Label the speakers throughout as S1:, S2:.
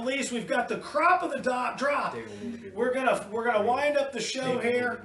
S1: police. We've got the crop of the drop. We're gonna wind up the show here.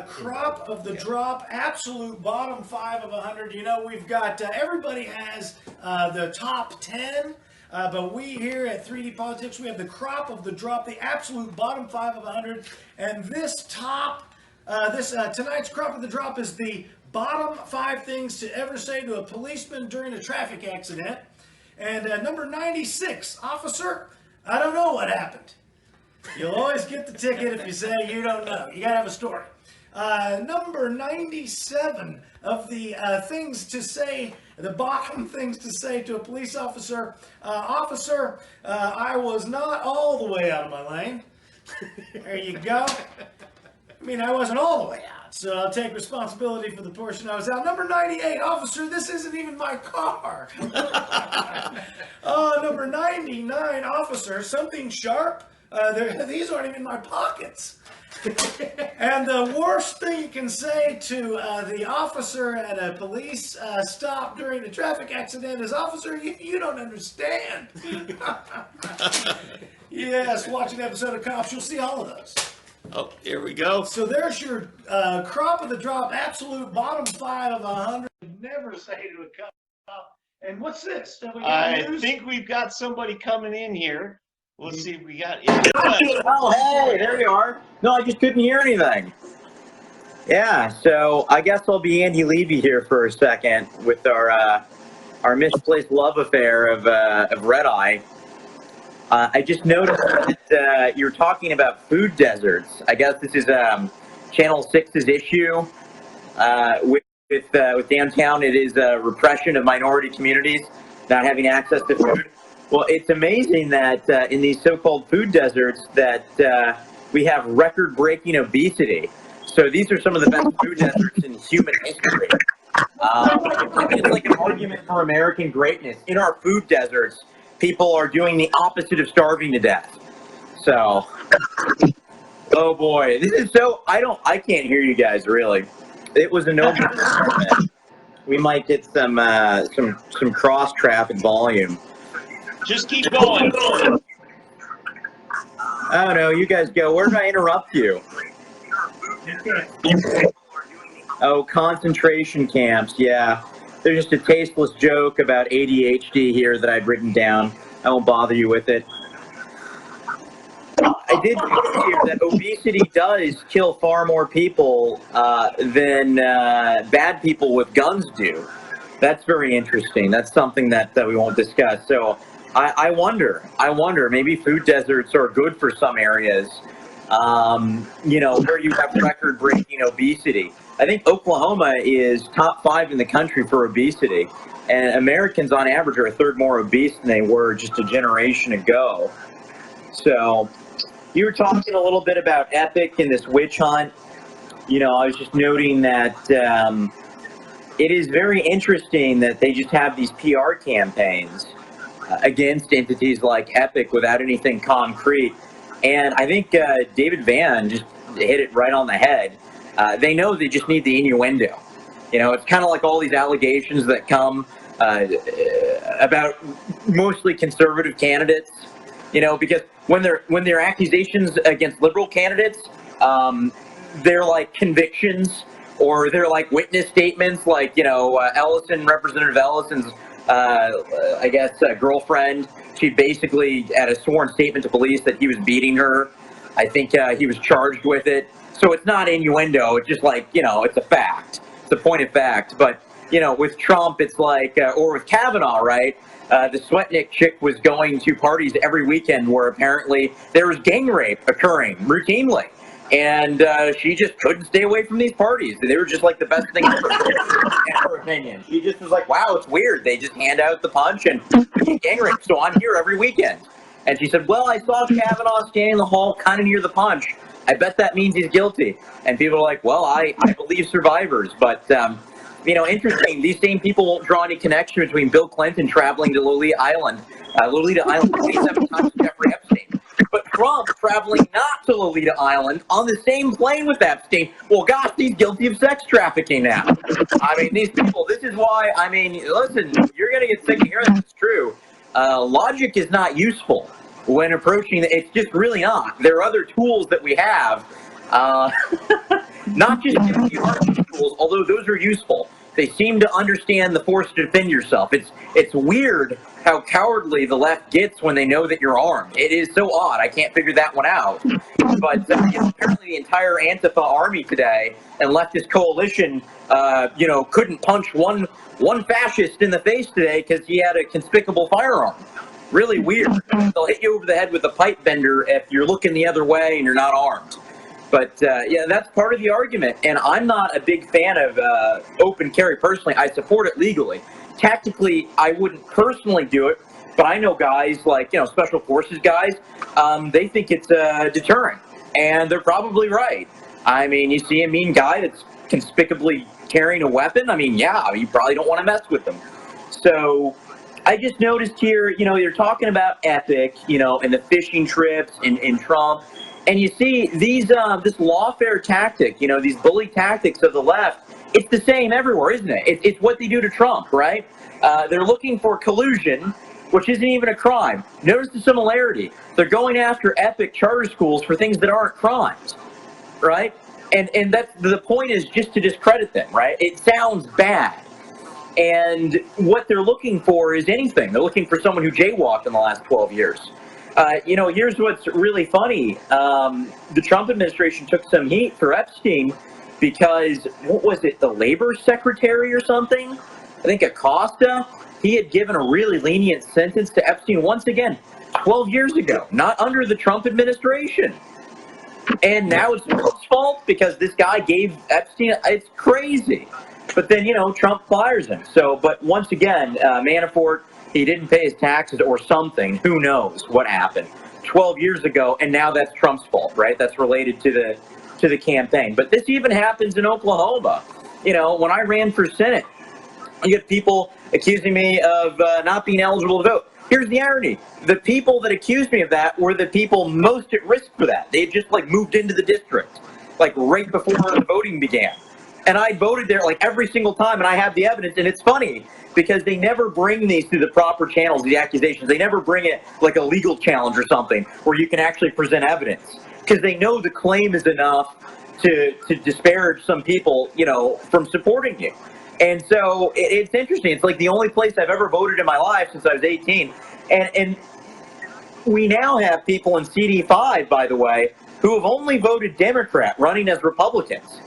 S1: Crop of the drop, absolute bottom 5 of 100. You know, we've got everybody has the top 10. But we here at 3D Politics, we have the crop of the drop, the absolute bottom 5 of 100. And this tonight's crop of the drop is the bottom 5 things to ever say to a policeman during a traffic accident. And number 96, officer, I don't know what happened. You'll always get the ticket if you say you don't know. You gotta have a story. Number 97 of the things to say, the bottom things to say to a police officer. Officer, I was not all the way out of my lane. There you go. I mean, I wasn't all the way out, so I'll take responsibility for the portion I was out. Number 98, officer, this isn't even my car. Number 99, officer, something sharp. These aren't even my pockets. And the worst thing you can say to the officer at a police stop during a traffic accident is, officer, you don't understand. Yes, watch an episode of Cops, you'll see all of those.
S2: Oh, here we go.
S1: So there's your crop of the drop, absolute bottom 5 of 100. Never say to a cop. And what's this?
S2: I think we've got somebody coming in here. We'll see if we got.
S3: Oh, hey, there you are. No, I just couldn't hear anything. Yeah, so I guess I'll be Andy Levy here for a second with our misplaced love affair of Red Eye. I just noticed that you're talking about food deserts. I guess this is Channel 6's issue with downtown. It is repression of minority communities not having access to food. Well, it's amazing that in these so-called food deserts that we have record-breaking obesity. So these are some of the best food deserts in human history. It's like an argument for American greatness. In our food deserts, people are doing the opposite of starving to death. So, oh boy, this is so. I can't hear you guys really. It was a no-brainer. We might get some cross-traffic volume.
S2: Just keep going.
S3: I don't know. You guys go. Where did I interrupt you? Oh, concentration camps. Yeah. There's just a tasteless joke about ADHD here that I'd written down. I won't bother you with it. I did hear that obesity does kill far more people than bad people with guns do. That's very interesting. That's something that we won't discuss. So I wonder, maybe food deserts are good for some areas, you know, where you have record-breaking obesity. I think Oklahoma is top 5 in the country for obesity, and Americans on average are a third more obese than they were just a generation ago. So you were talking a little bit about Epic and this witch hunt. You know, I was just noting that it is very interesting that they just have these PR campaigns against entities like Epic without anything concrete. And I think David Van just hit it right on the head. They know they just need the innuendo. You know, it's kind of like all these allegations that come about mostly conservative candidates. You know, because when they're accusations against liberal candidates, they're like convictions or they're like witness statements, like, you know, Representative Ellison's, I guess, girlfriend. She basically had a sworn statement to police that he was beating her. I think he was charged with it. So it's not innuendo. It's just like, you know, it's a fact. It's a point of fact. But, you know, with Trump, it's like, or with Kavanaugh, right? The Sweatnik chick was going to parties every weekend where apparently there was gang rape occurring routinely. And she just couldn't stay away from these parties. They were just like the best thing ever, in her opinion. She just was like, wow, it's weird. They just hand out the punch and gang rape. So I'm here every weekend. And she said, well, I saw Kavanaugh standing in the hall kind of near the punch. I bet that means he's guilty. And people are like, well, I believe survivors. But, you know, interesting. These same people won't draw any connection between Bill Clinton traveling to Lolita Island 27 times to Jeffrey Epstein. But Trump traveling not to Lolita Island on the same plane with Epstein. Well, gosh, he's guilty of sex trafficking now. I mean, these people, this is why, I mean, listen, you're going to get sick of hearing this. It's true. Logic is not useful. when approaching. It's just really not. There are other tools that we have, not just the army tools, although those are useful. They seem to understand the force to defend yourself. It's weird how cowardly the left gets when they know that you're armed. It is so odd. I can't figure that one out. But apparently the entire Antifa army today and leftist coalition, couldn't punch one fascist in the face today because he had a conspicuous firearm. Really weird. They'll hit you over the head with a pipe bender if you're looking the other way and you're not armed. But, that's part of the argument. And I'm not a big fan of open carry personally. I support it legally. Tactically, I wouldn't personally do it. But I know guys like, special forces guys, they think it's deterrent. And they're probably right. I mean, you see a mean guy that's conspicuously carrying a weapon. I mean, yeah, you probably don't want to mess with them. So I just noticed here, you're talking about Epic, and the fishing trips in Trump. And you see these this lawfare tactic, these bully tactics of the left, it's the same everywhere, isn't it? It's what they do to Trump, right? They're looking for collusion, which isn't even a crime. Notice the similarity. They're going after Epic charter schools for things that aren't crimes, right? And that's the point, is just to discredit them, right? It sounds bad. And what they're looking for is anything. They're looking for someone who jaywalked in the last 12 years. Here's what's really funny. The Trump administration took some heat for Epstein because, what was it, the labor secretary or something? I think Acosta, he had given a really lenient sentence to Epstein once again, 12 years ago, not under the Trump administration. And now it's Trump's fault because this guy gave Epstein, it's crazy. But then, Trump fires him. So, but once again, Manafort, he didn't pay his taxes or something. Who knows what happened 12 years ago, and now that's Trump's fault, right? That's related to the campaign. But this even happens in Oklahoma. When I ran for Senate, you get people accusing me of not being eligible to vote. Here's the irony. The people that accused me of that were the people most at risk for that. They had just moved into the district, right before the voting began. And I voted there every single time, and I have the evidence. And it's funny because they never bring these through the proper channels, the accusations. They never bring it like a legal challenge or something where you can actually present evidence, because they know the claim is enough to disparage some people, from supporting you. And so it's interesting. It's the only place I've ever voted in my life since I was 18. And we now have people in CD5, by the way, who have only voted Democrat running as Republicans.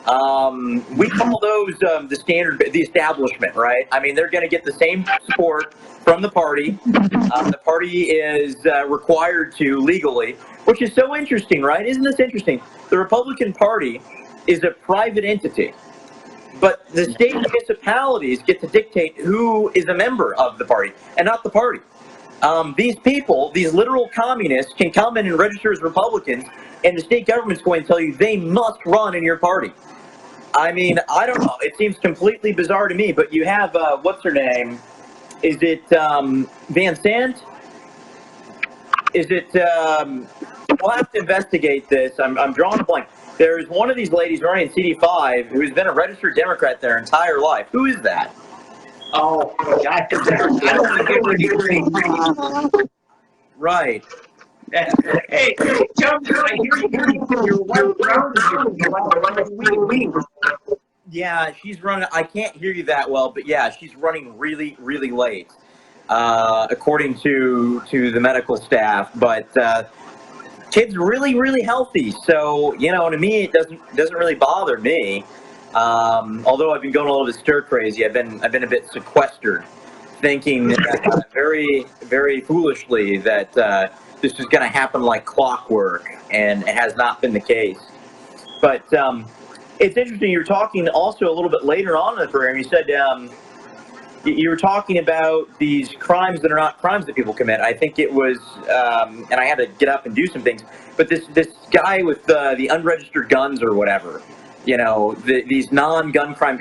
S3: We call those the establishment, right? I mean, they're going to get the same support from the party. The party is required to legally, which is so interesting, right? Isn't this interesting? The Republican Party is a private entity, but the state municipalities get to dictate who is a member of the party and not the party. These people, these literal communists, can come in and register as Republicans, and the state government's going to tell you they must run in your party. I mean, I don't know. It seems completely bizarre to me, but you have, what's her name? Is it Van Sant? Is it, we'll have to investigate this. I'm drawing a blank. There's one of these ladies running in CD5 who's been a registered Democrat their entire life. Who is that?
S2: Oh, I don't want to get
S3: Right.
S2: Hey, John, I hear you're one round.
S3: Yeah, she's running. I can't hear you that well, but yeah, she's running really, really late, according to the medical staff. But kid's really, really healthy. So to me, it doesn't really bother me. Although I've been going a little bit stir crazy. I've been a bit sequestered, thinking very, very foolishly that this is going to happen like clockwork, and it has not been the case. But it's interesting. You were talking also a little bit later on in the program. You said you were talking about these crimes that are not crimes that people commit. I think it was, and I had to get up and do some things. But this guy with the unregistered guns or whatever, these non-gun crimes.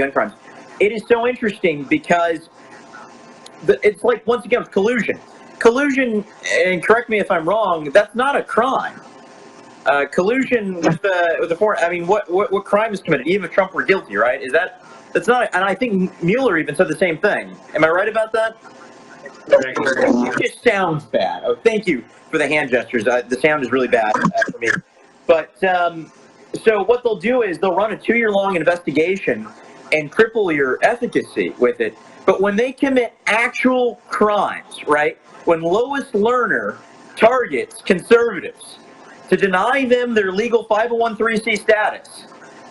S3: It is so interesting because it's once again, it's collusion. Collusion, and correct me if I'm wrong, that's not a crime. Collusion with the foreign, I mean, what crime is committed, even if Trump were guilty, right? That's not, and I think Mueller even said the same thing. Am I right about that? It just sounds bad. Oh, thank you for the hand gestures. The sound is really bad for me. But so what they'll do is they'll run a 2-year-long investigation and cripple your efficacy with it. But when they commit actual crimes, right? When Lois Lerner targets conservatives to deny them their legal 501(c) status,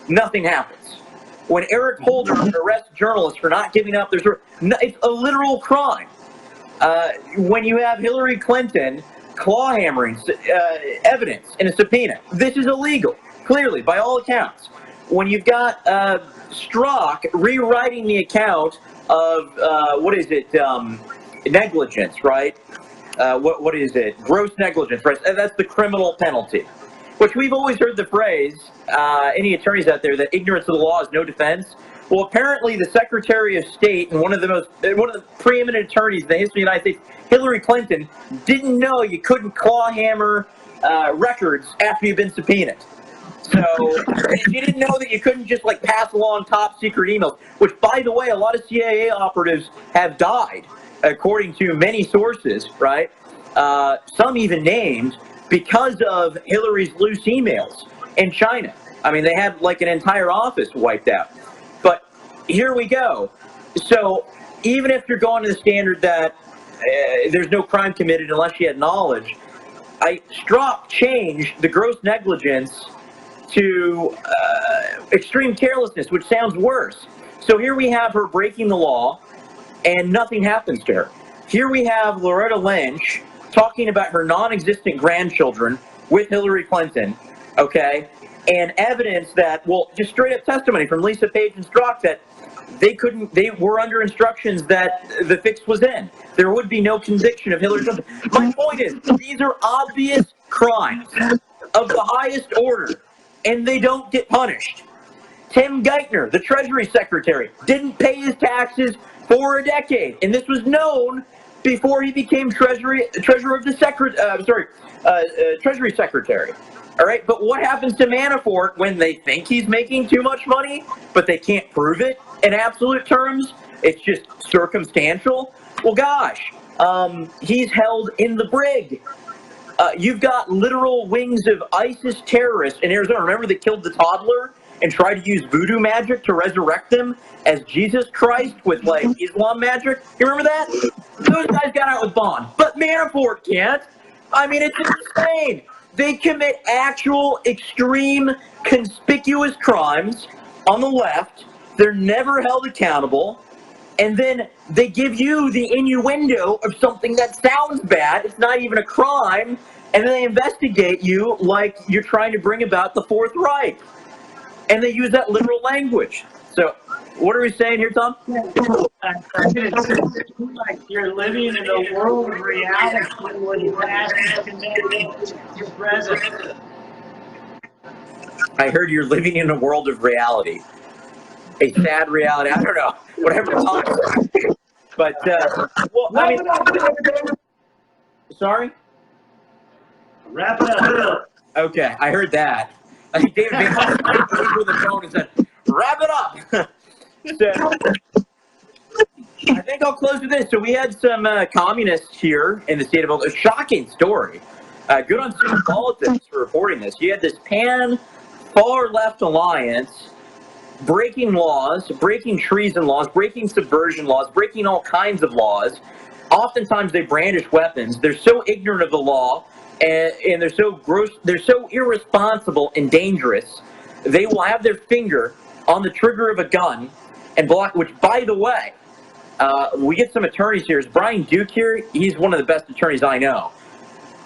S3: nothing happens. When Eric Holder arrests journalists for not giving up their story, it's a literal crime. When you have Hillary Clinton claw hammering evidence in a subpoena, this is illegal, clearly, by all accounts. When you've got Strzok rewriting the account of, negligence, right? What is it? Gross negligence, right? That's the criminal penalty. Which we've always heard the phrase, any attorneys out there, that ignorance of the law is no defense. Well, apparently the Secretary of State and one of the preeminent attorneys in the history of the United States, Hillary Clinton, didn't know you couldn't claw hammer records after you've been subpoenaed. So she didn't know that you couldn't just like pass along top secret emails, which, by the way, a lot of CIA operatives have died, according to many sources, right? Some even named because of Hillary's loose emails in China. I mean, they had like an entire office wiped out. But here we go. So even if you're going to the standard that there's no crime committed unless you had knowledge, Strzok changed the gross negligence to extreme carelessness, which sounds worse. So here we have her breaking the law, and nothing happens to her. Here we have Loretta Lynch talking about her non-existent grandchildren with Hillary Clinton, okay, and evidence that, well, just straight up testimony from Lisa Page and Strzok that they were under instructions that the fix was in. There would be no conviction of Hillary Clinton. My point is, these are obvious crimes of the highest order, and they don't get punished. Tim Geithner, the Treasury Secretary, didn't pay his taxes for a decade, and this was known before he became Treasury Secretary. All right, but what happens to Manafort when they think he's making too much money, but they can't prove it in absolute terms? It's just circumstantial. Well, gosh, he's held in the brig. You've got literal wings of ISIS terrorists in Arizona. Remember they killed the toddler and tried to use voodoo magic to resurrect him as Jesus Christ with, like, Islam magic? You remember that? Those guys got out with bond. But Manafort can't. I mean, it's insane. They commit actual, extreme, conspicuous crimes on the left. They're never held accountable. And then they give you the innuendo of something that sounds bad. It's not even a crime. And then they investigate you like you're trying to bring about the Fourth Reich. And they use that literal language. So, what are we saying here, Tom?
S4: It seems like you're living in a world of reality where the past is connected to your present.
S3: I heard you're living in a world of reality. A sad reality. I don't know. Whatever Tom said. But, well, I mean... Sorry?
S4: Wrap it up.
S3: Okay, I heard that. I think David Bates with the phone and said, wrap it up. So, I think I'll close with this. So we had some communists here in the state of Oklahoma. A shocking story. Good on Super Politics for reporting this. You had this far-left alliance breaking laws, breaking treason laws, breaking subversion laws, breaking all kinds of laws. Oftentimes they brandish weapons. They're so ignorant of the law, and they're so gross, they're so irresponsible and dangerous. They will have their finger on the trigger of a gun and block, which, by the way, we get some attorneys here. Is Brian Duke here? He's one of the best attorneys I know.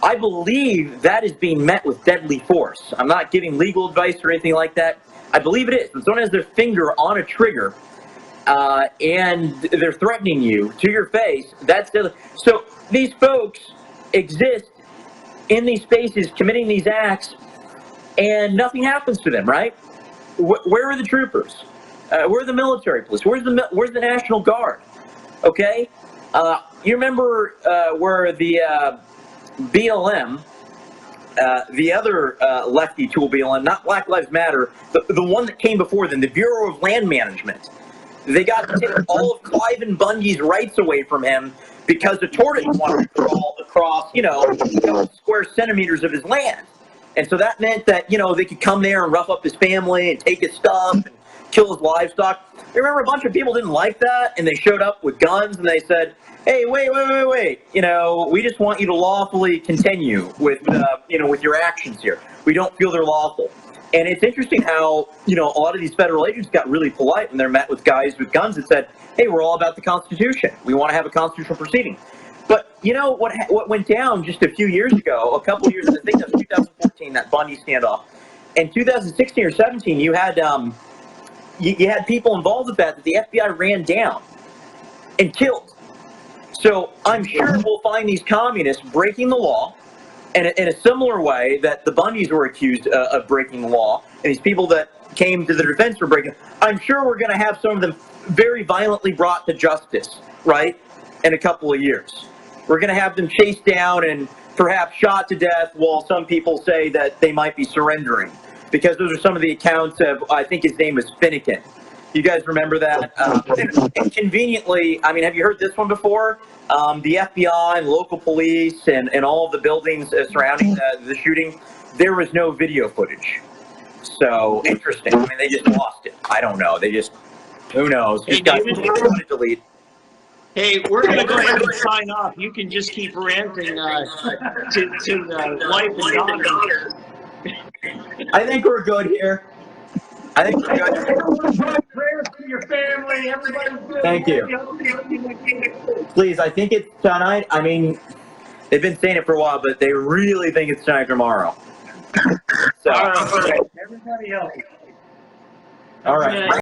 S3: I believe that is being met with deadly force. I'm not giving legal advice or anything like that. I believe it is. When someone has their finger on a trigger and they're threatening you to your face, that's deadly. So these folks exist in these spaces committing these acts, and nothing happens to them, right? Where are the troopers? Where are the military police? Where's the National Guard? Okay? You remember where the BLM, the other lefty tool BLM, not Black Lives Matter, the one that came before them, the Bureau of Land Management. They got to take all of Cliven Bundy's rights away from him because a tortoise wanted to crawl across, square centimeters of his land. And so that meant that, they could come there and rough up his family and take his stuff and kill his livestock. I remember a bunch of people didn't like that, and they showed up with guns, and they said, hey, wait. We just want you to lawfully continue with, with your actions here. We don't feel they're lawful. And it's interesting how, a lot of these federal agents got really polite when they're met with guys with guns and said, hey, we're all about the Constitution. We want to have a constitutional proceeding. But what went down just a few years ago, a couple of years, I think that was 2014, that Bundy standoff. In 2016 or 17, you had you had people involved with that the FBI ran down and killed. So I'm sure we'll find these communists breaking the law in a similar way that the Bundys were accused of breaking the law, and these people that came to the defense were breaking. I'm sure we're going to have some of them very violently brought to justice, right, in a couple of years. We're going to have them chased down and perhaps shot to death while some people say that they might be surrendering, because those are some of the accounts of, I think his name was Finnegan. You guys remember that? And conveniently, have you heard this one before? The FBI and local police and all of the buildings surrounding the shooting, there was no video footage. So, interesting. They just lost it. I don't know. Who knows?
S2: Hey,
S3: just got
S2: David?
S3: to delete.
S2: Hey, we're going to go ahead and sign off. You can just keep ranting to wife and daughter.
S3: I think we're good here. I think we're good.
S4: Prayers for your family. Everybody's good.
S3: Thank you. Please, I think it's tonight. They've been saying it for a while, but they really think it's tonight or tomorrow. So,
S4: All right. Everybody else.
S3: all right.